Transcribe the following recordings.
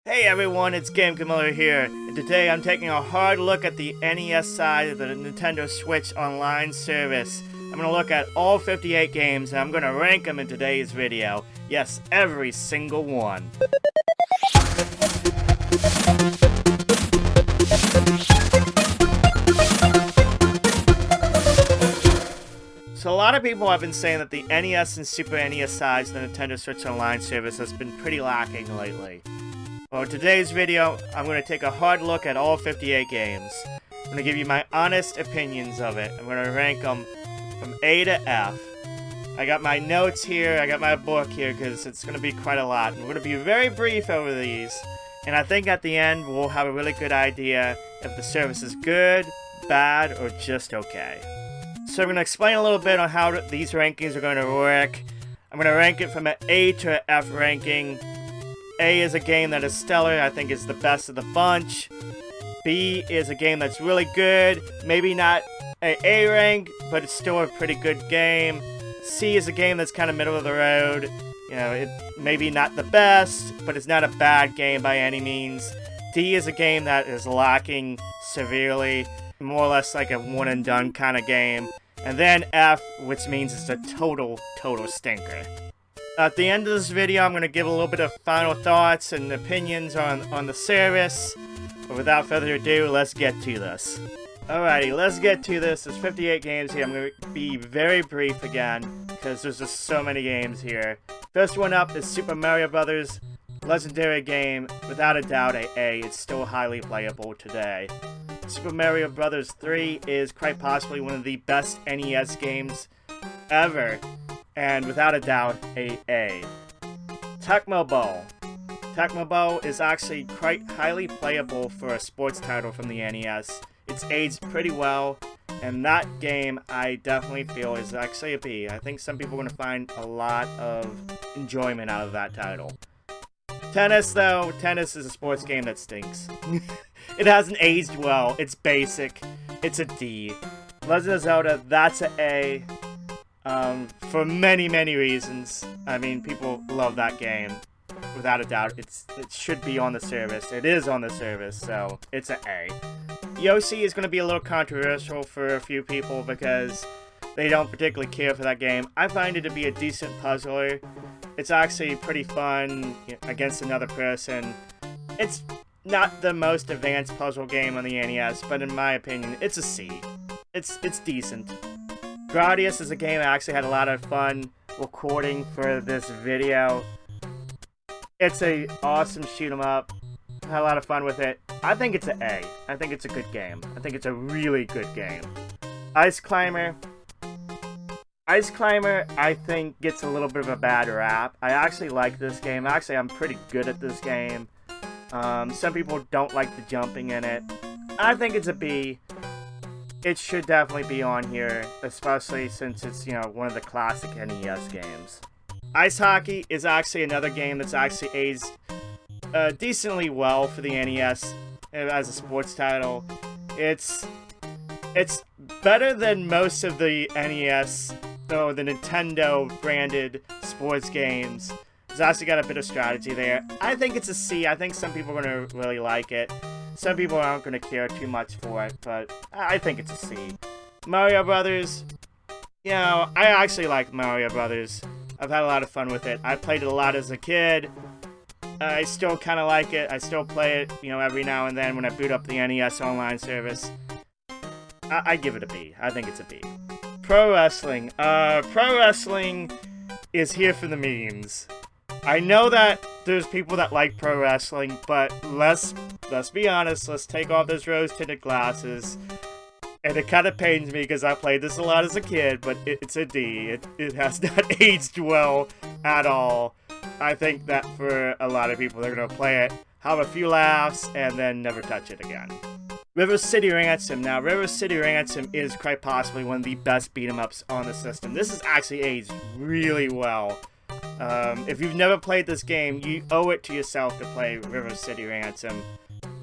Hey everyone, it's Game Camilla here, and today I'm taking a hard look at the NES side of the Nintendo Switch Online service. I'm going to look at all 58 games, and I'm going to rank them in today's video. Yes, every single one. So a lot of people have been saying that the NES and Super NES sides of the Nintendo Switch Online service has been pretty lacking lately. Well, in today's video, I'm going to take a hard look at all 58 games. I'm going to give you my honest opinions of it. I'm going to rank them from A to F. I got my notes here, I got my book here, because it's going to be quite a lot. And we're going to be very brief over these. And I think at the end, we'll have a really good idea if the service is good, bad, or just okay. So I'm going to explain a little bit on how these rankings are going to work. I'm going to rank it from an A to an F ranking. A is a game that is stellar, I think is the best of the bunch. B is a game that's really good, maybe not an A rank, but it's still a pretty good game. C is a game that's kind of middle of the road. You know, it maybe not the best, but it's not a bad game by any means. D is a game that is lacking severely, more or less like a one and done kind of game. And then F, which means it's a total stinker. At the end of this video, I'm going to give a little bit of final thoughts and opinions on the service. But without further ado, let's get to this. Alrighty, let's get to this. There's 58 games here. I'm going to be very brief again, because there's just so many games here. First one up is Super Mario Bros. Legendary game. Without a doubt, A. It's still highly playable today. Super Mario Bros. 3 is quite possibly one of the best NES games ever. And without a doubt, A. Tecmo Bowl. Tecmo Bowl is actually quite highly playable for a sports title from the NES. It's aged pretty well, and that game I definitely feel is actually a B. I think some people are going to find a lot of enjoyment out of that title. Tennis, though, tennis is a sports game that stinks. It hasn't aged well, it's basic, it's a D. Legend of Zelda, that's an A. For many reasons. I mean, people love that game. Without a doubt, it should be on the service. It is on the service, so it's an A. Yoshi is going to be a little controversial for a few people because they don't particularly care for that game. I find it to be a decent puzzler. It's actually pretty fun against another person. It's not the most advanced puzzle game on the NES, but in my opinion, it's a C. It's decent. Gradius is a game I actually had a lot of fun recording for this video. It's an awesome shoot 'em up. I had a lot of fun with it. I think it's an A. I think it's a good game. I think it's a really good game. Ice Climber. Ice Climber, I think, gets a little bit of a bad rap. I actually like this game. Actually, I'm pretty good at this game. Some people don't like the jumping in it. I think it's a B. It should definitely be on here, especially since it's, one of the classic NES games. Ice Hockey is actually another game that's actually aged decently well for the NES as a sports title. It's better than most of the NES, though the Nintendo branded sports games. It's actually got a bit of strategy there. I think it's a C. I think some people are going to really like it. Some people aren't going to care too much for it, but I think it's a C. Mario Brothers, I actually like Mario Brothers. I've had a lot of fun with it. I played it a lot as a kid. I still kind of like it. I still play it, every now and then when I boot up the NES Online service. I give it a B. I think it's a B. Pro Wrestling. Pro Wrestling is here for the memes. I know that there's people that like pro wrestling, but let's be honest, let's take off those rose-tinted glasses. And it kind of pains me because I played this a lot as a kid, but it's a D. It has not aged well at all. I think that for a lot of people, they're going to play it, have a few laughs, and then never touch it again. River City Ransom. Now, River City Ransom is quite possibly one of the best beat-em-ups on the system. This is actually aged really well. If you've never played this game, you owe it to yourself to play River City Ransom.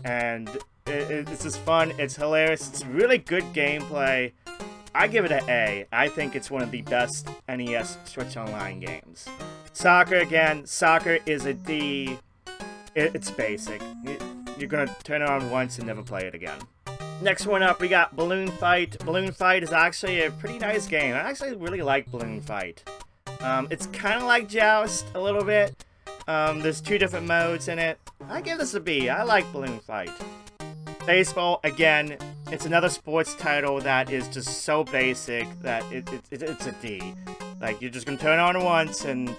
And it's just fun, it's hilarious, it's really good gameplay. I give it an A. I think it's one of the best NES Switch Online games. Soccer, again, soccer is a D. It's basic. You're gonna turn it on once and never play it again. Next one up, we got Balloon Fight. Balloon Fight is actually a pretty nice game. I actually really like Balloon Fight. It's kind of like Joust a little bit. There's 2 different modes in it. I give this a B. I like Balloon Fight. Baseball, again, it's another sports title that is just so basic that it's a D. Like, you're just gonna turn it on once and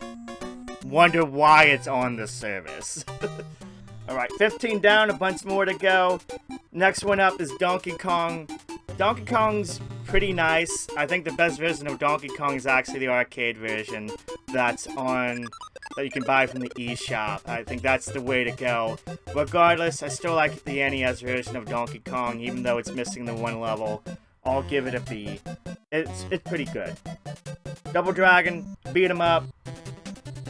wonder why it's on the service. Alright, 15 down, a bunch more to go. Next one up is Donkey Kong. Donkey Kong's pretty nice. I think the best version of Donkey Kong is actually the arcade version that you can buy from the eShop. I think that's the way to go. Regardless, I still like the NES version of Donkey Kong, even though it's missing the 1 level. I'll give it a B. It's pretty good. Double Dragon, beat 'em up.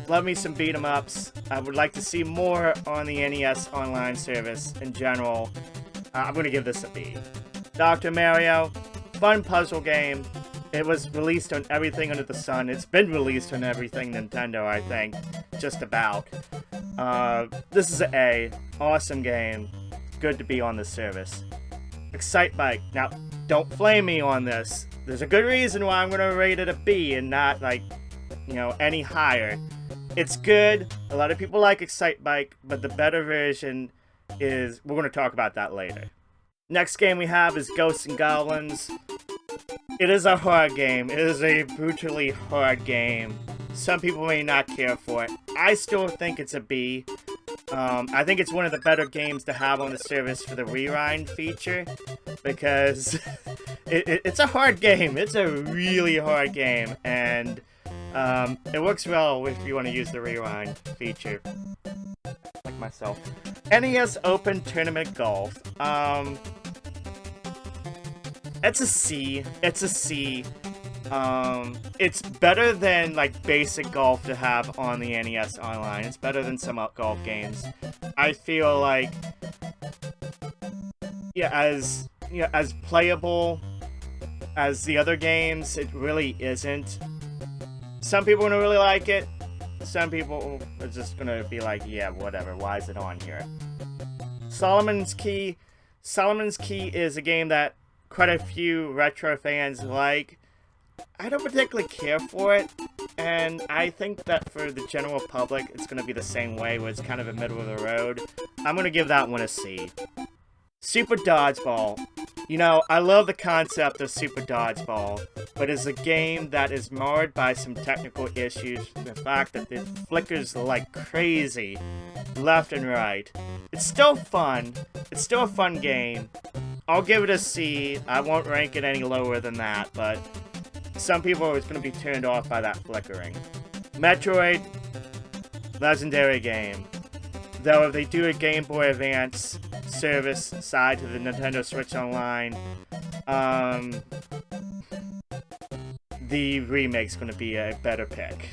Love me some beat 'em ups. I would like to see more on the NES Online service in general. I'm gonna give this a B. Dr. Mario, fun puzzle game. It was released on everything under the sun. It's been released on everything Nintendo, I think. Just about. This is an A. Awesome game. Good to be on the service. Excite Bike. Now, don't flame me on this. There's a good reason why I'm gonna rate it a B and not, like, you know, any higher. It's good. A lot of people like Excite Bike, but the better version is... We're going to talk about that later. Next game we have is Ghosts and Goblins. It is a hard game. It is a brutally hard game. Some people may not care for it. I still think it's a B. I think it's one of the better games to have on the service for the rewind feature, because it's a hard game. It's a really hard game, and it works well if you want to use the rewind feature, like myself. NES Open Tournament Golf. It's a C. It's a C. It's better than, like, basic golf to have on the NES Online. It's better than some golf games. I feel like, as playable as the other games, it really isn't. Some people are gonna really like it. Some people are just gonna be like, yeah, whatever, why is it on here? Solomon's Key. Solomon's Key is a game that quite a few retro fans like. I don't particularly care for it, and I think that for the general public, it's gonna be the same way, where it's kind of a middle of the road. I'm gonna give that one a C. Super Dodgeball. You know, I love the concept of Super Dodgeball, but it's a game that is marred by some technical issues. The fact that it flickers like crazy, left and right. It's still fun. It's still a fun game. I'll give it a C. I won't rank it any lower than that, but some people are going to be turned off by that flickering. Metroid, legendary game. Though if they do a Game Boy Advance service side to the Nintendo Switch Online, the remake's going to be a better pick.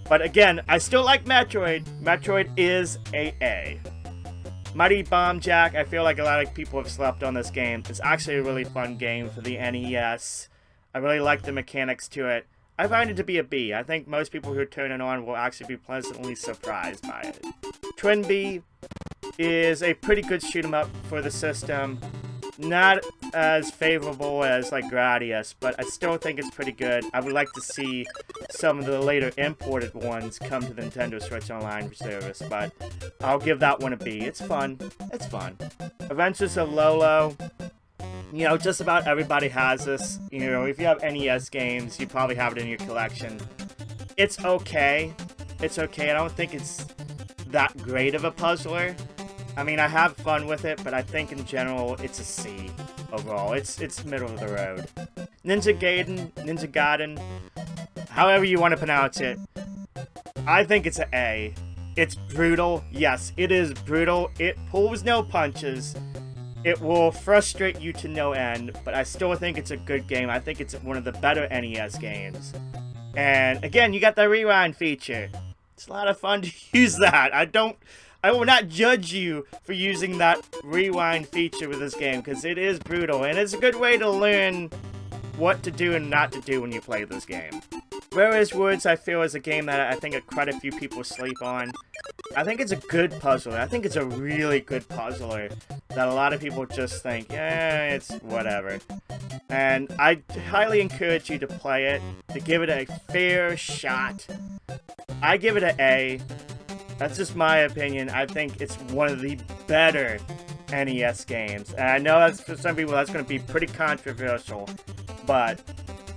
But again, I still like Metroid. Metroid is A. Mighty Bomb Jack, I feel like a lot of people have slept on this game. It's actually a really fun game for the NES. I really like the mechanics to it. I find it to be a B. I think most people who turn it on will actually be pleasantly surprised by it. Twin Bee is a pretty good shoot-'em-up for the system. Not as favorable as, like, Gradius, but I still think it's pretty good. I would like to see some of the later imported ones come to the Nintendo Switch Online service, but I'll give that one a B. It's fun. It's fun. Adventures of Lolo. You know, just about everybody has this. You know, if you have NES games, you probably have it in your collection. It's okay. It's okay. I don't think it's that great of a puzzler. I mean, I have fun with it, but I think in general, it's a C overall. It's middle of the road. Ninja Gaiden, however you want to pronounce it, I think it's an A. It's brutal. Yes, it is brutal. It pulls no punches. It will frustrate you to no end, but I still think it's a good game. I think it's one of the better NES games. And again, you got the rewind feature. It's a lot of fun to use that. I will not judge you for using that rewind feature with this game, because it is brutal, and it's a good way to learn what to do and not to do when you play this game. Various Woods, I feel, is a game that I think quite a few people sleep on. I think it's a good puzzler. I think it's a really good puzzler that a lot of people just think, yeah, it's whatever. And I highly encourage you to play it, to give it a fair shot. I give it an A. That's just my opinion. I think it's one of the better NES games. And I know that's, for some people that's going to be pretty controversial, but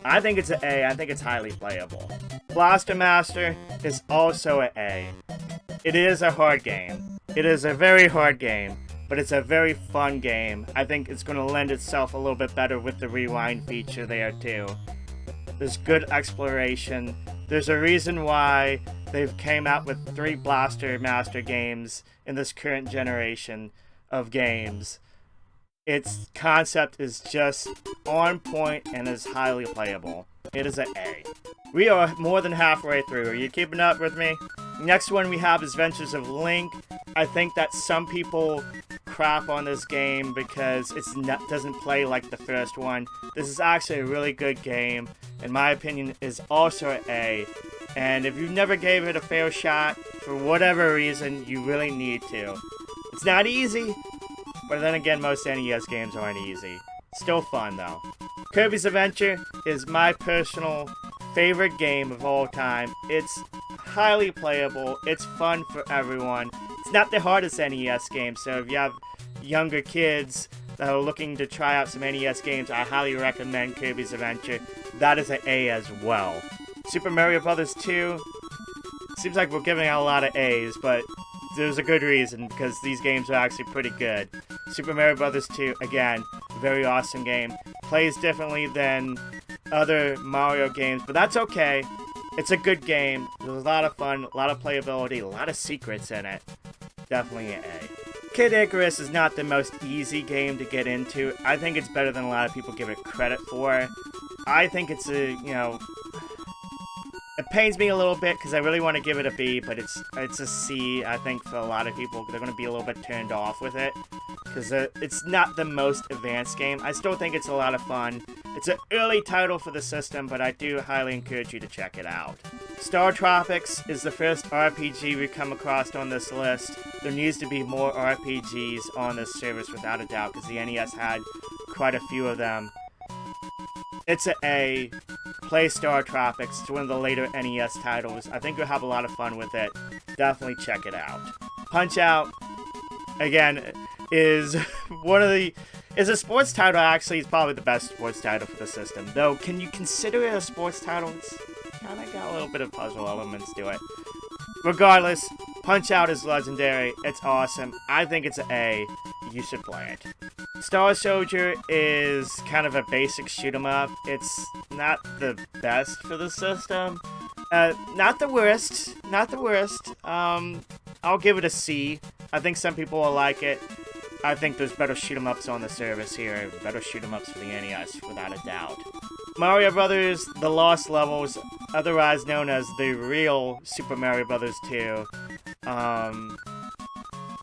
I think it's an A. I think it's highly playable. Blaster Master is also an A. It is a hard game. It is a very hard game, but it's a very fun game. I think it's going to lend itself a little bit better with the rewind feature there too. There's good exploration. There's a reason why they've came out with 3 Blaster Master games in this current generation of games. Its concept is just on point and is highly playable. It is an A. We are more than halfway through. Are you keeping up with me? Next one we have is Adventures of Link. I think that some people crap on this game because it doesn't play like the first one. This is actually a really good game. In my opinion, is also an A. And if you never gave it a fair shot, for whatever reason, you really need to. It's not easy, but then again, most NES games aren't easy. Still fun, though. Kirby's Adventure is my personal favorite game of all time. It's highly playable. It's fun for everyone. It's not the hardest NES game, so if you have younger kids that are looking to try out some NES games, I highly recommend Kirby's Adventure. That is an A as well. Super Mario Bros. 2. Seems like we're giving out a lot of A's, but there's a good reason, because these games are actually pretty good. Super Mario Bros. 2, again, very awesome game. Plays differently than other Mario games, but that's okay. It's a good game. There's a lot of fun, a lot of playability, a lot of secrets in it. Definitely an A. Kid Icarus is not the most easy game to get into. I think it's better than a lot of people give it credit for. I think it's a, it pains me a little bit because I really want to give it a B, but it's a C. I think for a lot of people, they're going to be a little bit turned off with it because it's not the most advanced game. I still think it's a lot of fun. It's an early title for the system, but I do highly encourage you to check it out. Star Tropics is the first RPG we come across on this list. There needs to be more RPGs on this service without a doubt, because the NES had quite a few of them. It's an A. Play Star Tropics. It's one of the later NES titles. I think you'll have a lot of fun with it. Definitely check it out. Punch-Out! Again, is is a sports title. Actually, it's probably the best sports title for the system. Though, can you consider it a sports title? It's kind of got a little bit of puzzle elements to it. Regardless, Punch-Out is legendary. It's awesome. I think it's an A. You should play it. Star Soldier is kind of a basic shoot-'em-up. It's not the best for the system. Not the worst. Not the worst. I'll give it a C. I think some people will like it. I think there's better shoot-'em-ups on the service here. Better shoot-'em-ups for the NES, without a doubt. Mario Brothers: The Lost Levels, otherwise known as the real Super Mario Bros. 2.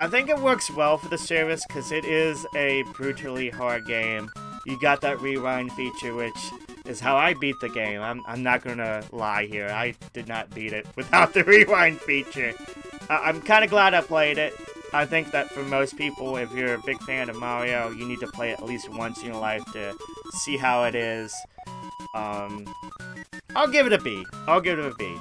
I think it works well for the service because it is a brutally hard game. You got that rewind feature, which is how I beat the game. I'm not gonna lie here. I did not beat it without the rewind feature. I'm kind of glad I played it. I think that for most people, if you're a big fan of Mario, you need to play it at least once in your life to see how it is. I'll give it a B. I'll give it a B.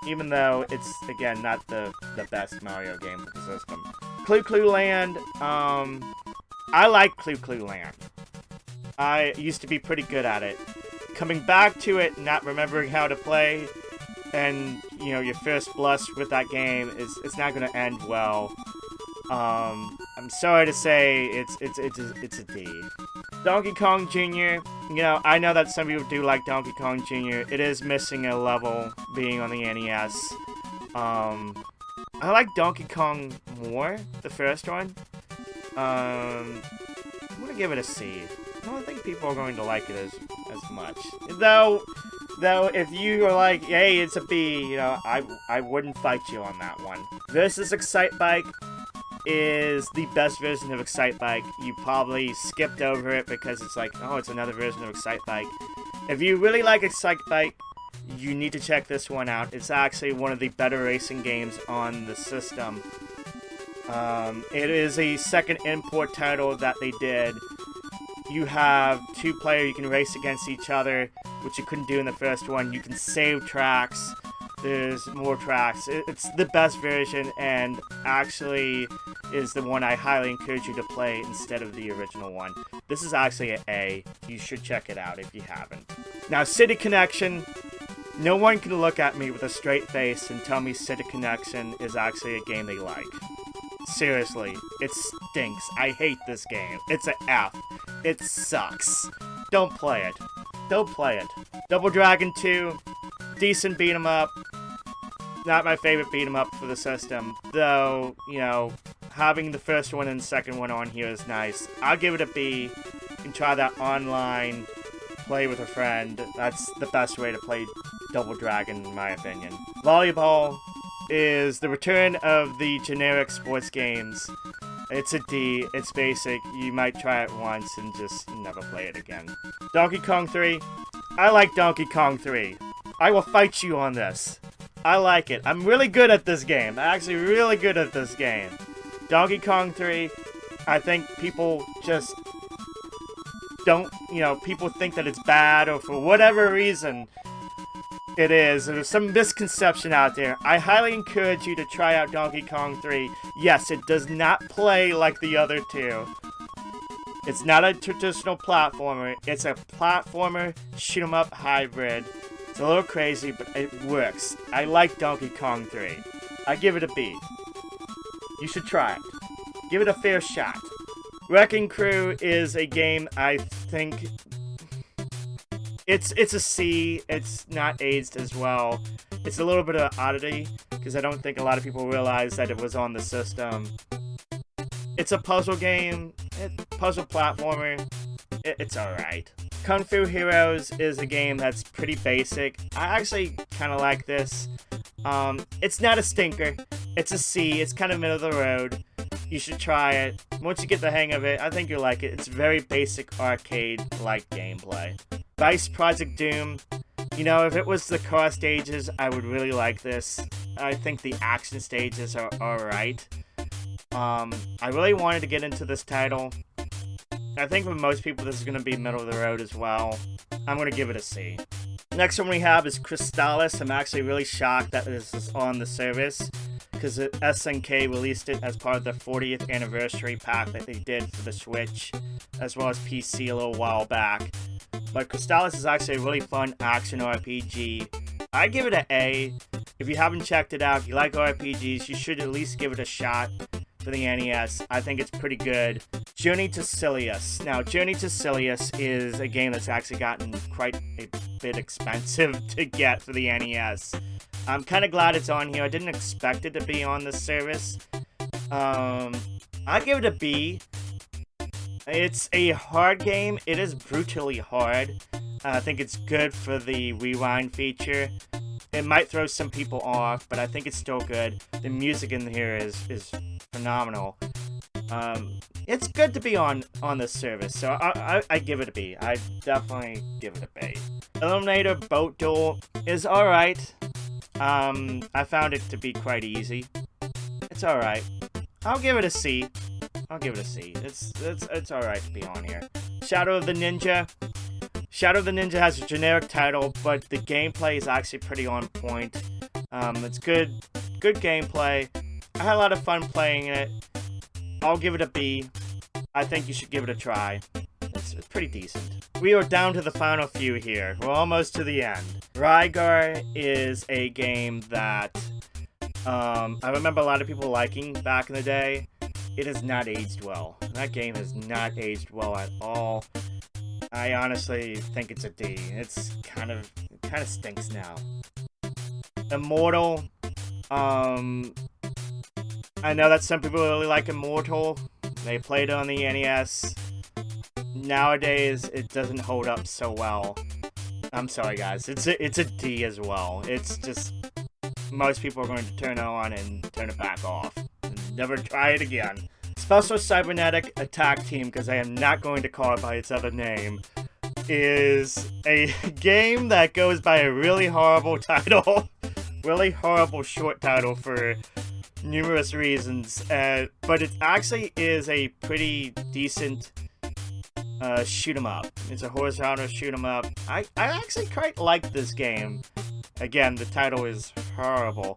Even though it's, again, not the best Mario game for the system. Clue Clue Land, I like Clue Clue Land. I used to be pretty good at it. Coming back to it, not remembering how to play, and, your first blush with that game, it's not going to end well. I'm sorry to say, it's a D. Donkey Kong Jr., I know that some people do like Donkey Kong Jr. It is missing a level being on the NES. I like Donkey Kong more, the first one. I'm gonna give it a C. I don't think people are going to like it as much. Though, if you are like, hey, it's a B, I wouldn't fight you on that one. Versus Excite Bike is the best version of Excite Bike. You probably skipped over it because it's like, oh, it's another version of Excite Bike. If you really like Excite Bike, you need to check this one out. It's actually one of the better racing games on the system. It is a second import title that they did. You have 2-player, you can race against each other, which you couldn't do in the first one. You can save tracks. There's more tracks. It's the best version, and actually is the one I highly encourage you to play instead of the original one. This is actually an A. You should check it out if you haven't. Now, City Connection. No one can look at me with a straight face and tell me City Connection is actually a game they like. Seriously, it stinks. I hate this game. It's an F. It sucks. Don't play it. Don't play it. Double Dragon 2, decent beat 'em up. Not my favorite beat 'em up for the system, though, you know, having the first one and second one on here is nice. I'll give it a B. You can try that online, play with a friend. That's the best way to play Double Dragon, in my opinion. Volleyball is the return of the generic sports games. It's a D, it's basic, you might try it once and just never play it again. Donkey Kong 3, I like Donkey Kong 3. I will fight you on this. I like it. I'm really good at this game. I'm actually really good at this game. Donkey Kong 3, I think people just don't, you know, people think that it's bad or for whatever reason it is. There's some misconception out there. I highly encourage you to try out Donkey Kong 3. Yes, it does not play like the other two. It's not a traditional platformer. It's a platformer shoot-'em-up hybrid. It's a little crazy, but it works. I like Donkey Kong 3. I give it a B. You should try it. Give it a fair shot. Wrecking Crew is a game I think it's a C. It's not aged as well. It's a little bit of oddity because I don't think a lot of people realize that it was on the system. It's a puzzle game, puzzle platformer. It's alright. Kung Fu Heroes is a game that's pretty basic. I actually kind of like this. It's not a stinker. It's a C. It's kind of middle of the road. You should try it. Once you get the hang of it, I think you'll like it. It's very basic arcade-like gameplay. Vice Project Doom. You know, if it was the car stages, I would really like this. I think the action stages are alright. I really wanted to get into this title. I think for most people this is going to be middle of the road as well. I'm going to give it a C. Next one we have is Crystalis. I'm actually really shocked that this is on the service because SNK released it as part of the 40th anniversary pack that they did for the Switch as well as PC a little while back. But Crystalis is actually a really fun action RPG. I give it an A. If you haven't checked it out, if you like RPGs, you should at least give it a shot for the NES. I think it's pretty good. Journey to Silius. Now, Journey to Silius is a game that's actually gotten quite a bit expensive to get for the NES. I'm kind of glad it's on here. I didn't expect it to be on this service. I give it a B. It's a hard game. It is brutally hard. I think it's good for the rewind feature. It might throw some people off, but I think it's still good. The music in here is phenomenal. It's good to be on this service, so I give it a B. I definitely give it a B. Eliminator Boat Duel is alright. I found it to be quite easy. It's alright. I'll give it a C. I'll give it a C. It's alright to be on here. Shadow of the Ninja. Shadow of the Ninja has a generic title, but the gameplay is actually pretty on point. It's good gameplay. I had a lot of fun playing it. I'll give it a B. I think you should give it a try. It's pretty decent. We are down to the final few here. We're almost to the end. Rygar is a game that I remember a lot of people liking back in the day. It has not aged well. That game has not aged well at all. I honestly think it's a D. It kind of stinks now. Immortal. I know that some people really like Immortal. They played it on the NES. Nowadays, it doesn't hold up so well. I'm sorry, guys. It's a D as well. It's just most people are going to turn it on and turn it back off. Never try it again. Special Cybernetic Attack Team, because I am not going to call it by its other name. is a game that goes by a really horrible title. Really horrible short title for numerous reasons. But it actually is a pretty decent shoot 'em up. It's a horizontal shoot 'em up. I actually quite like this game. Again, the title is horrible.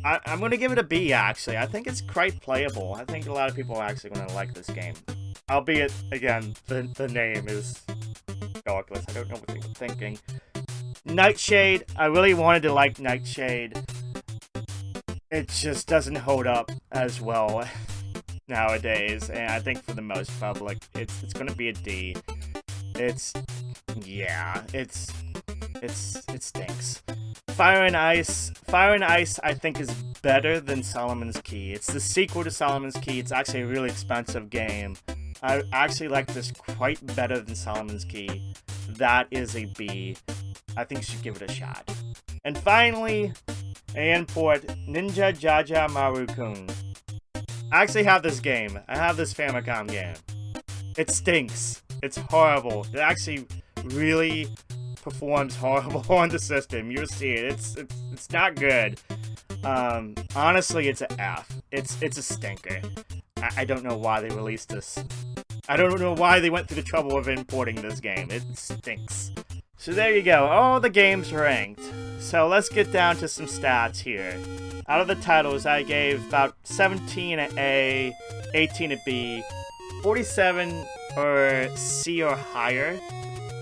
I'm going to give it a B, actually. I think it's quite playable. I think a lot of people are actually going to like this game. Albeit, again, the name is ridiculous. I don't know what they were thinking. Nightshade. I really wanted to like Nightshade. It just doesn't hold up as well nowadays. And I think for the most public, it's going to be a D. It stinks. Fire and Ice, I think, is better than Solomon's Key. It's the sequel to Solomon's Key. It's actually a really expensive game. I actually like this quite better than Solomon's Key. That is a B. I think you should give it a shot. And finally, an port, Ninja Jaja Maru-kun. I actually have this game. I have this Famicom game. It stinks. It's horrible. It actually really performs horrible on the system. You'll see it. It's not good. Honestly, it's an F. It's a stinker. I don't know why they released this. I don't know why they went through the trouble of importing this game. It stinks. So there you go. All the games ranked. So let's get down to some stats here. Out of the titles, I gave about 17 an A, 18 a B, 47 or C or higher.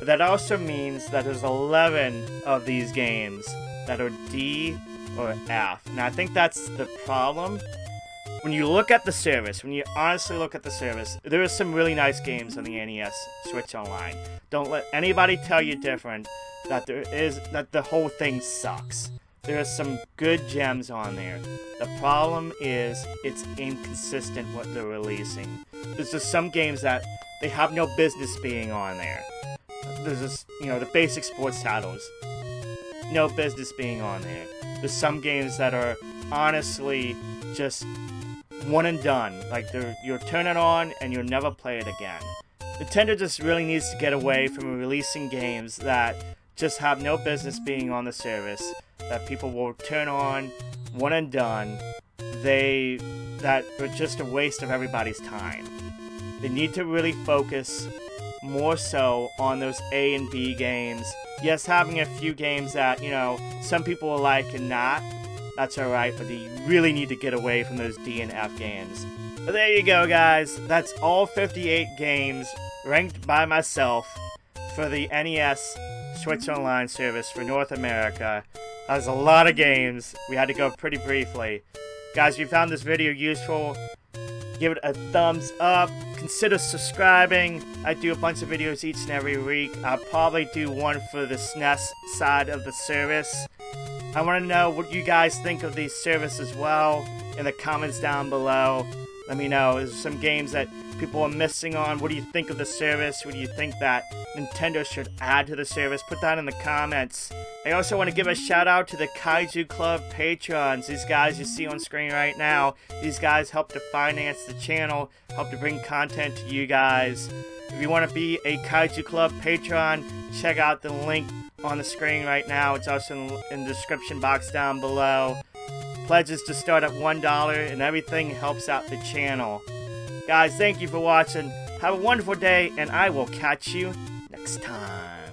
That also means that there's 11 of these games that are D or F. And I think that's the problem. When you look at the service, when you honestly look at the service, there are some really nice games on the NES Switch Online. Don't let anybody tell you different, that the whole thing sucks. There are some good gems on there. The problem is it's inconsistent what they're releasing. There's just some games that they have no business being on there. There's just, the basic sports titles. No business being on there. There's some games that are honestly just one and done. Like, you'll turn it on and you'll never play it again. Nintendo just really needs to get away from releasing games that just have no business being on the service, that people will turn on, one and done, that are just a waste of everybody's time. They need to really focus more so on those A and B games. Yes, having a few games that, some people will like and not, that's alright, but they really need to get away from those D and F games. But there you go, guys. That's all 58 games ranked by myself for the NES Switch Online service for North America. That was a lot of games. We had to go pretty briefly. Guys, if you found this video useful, give it a thumbs up. Consider subscribing. I do a bunch of videos each and every week. I'll probably do one for the SNES side of the service. I want to know what you guys think of the service as well in the comments down below. Let me know. There's some games that people are missing on. What do you think of the service? What do you think that Nintendo should add to the service? Put that in the comments. I also want to give a shout out to the Kaiju Club patrons. These guys you see on screen right now. These guys help to finance the channel, help to bring content to you guys. If you want to be a Kaiju Club patron, check out the link on the screen right now. It's also in the description box down below. Pledges to start at $1 and everything helps out the channel. Guys, thank you for watching. Have a wonderful day and I will catch you next time.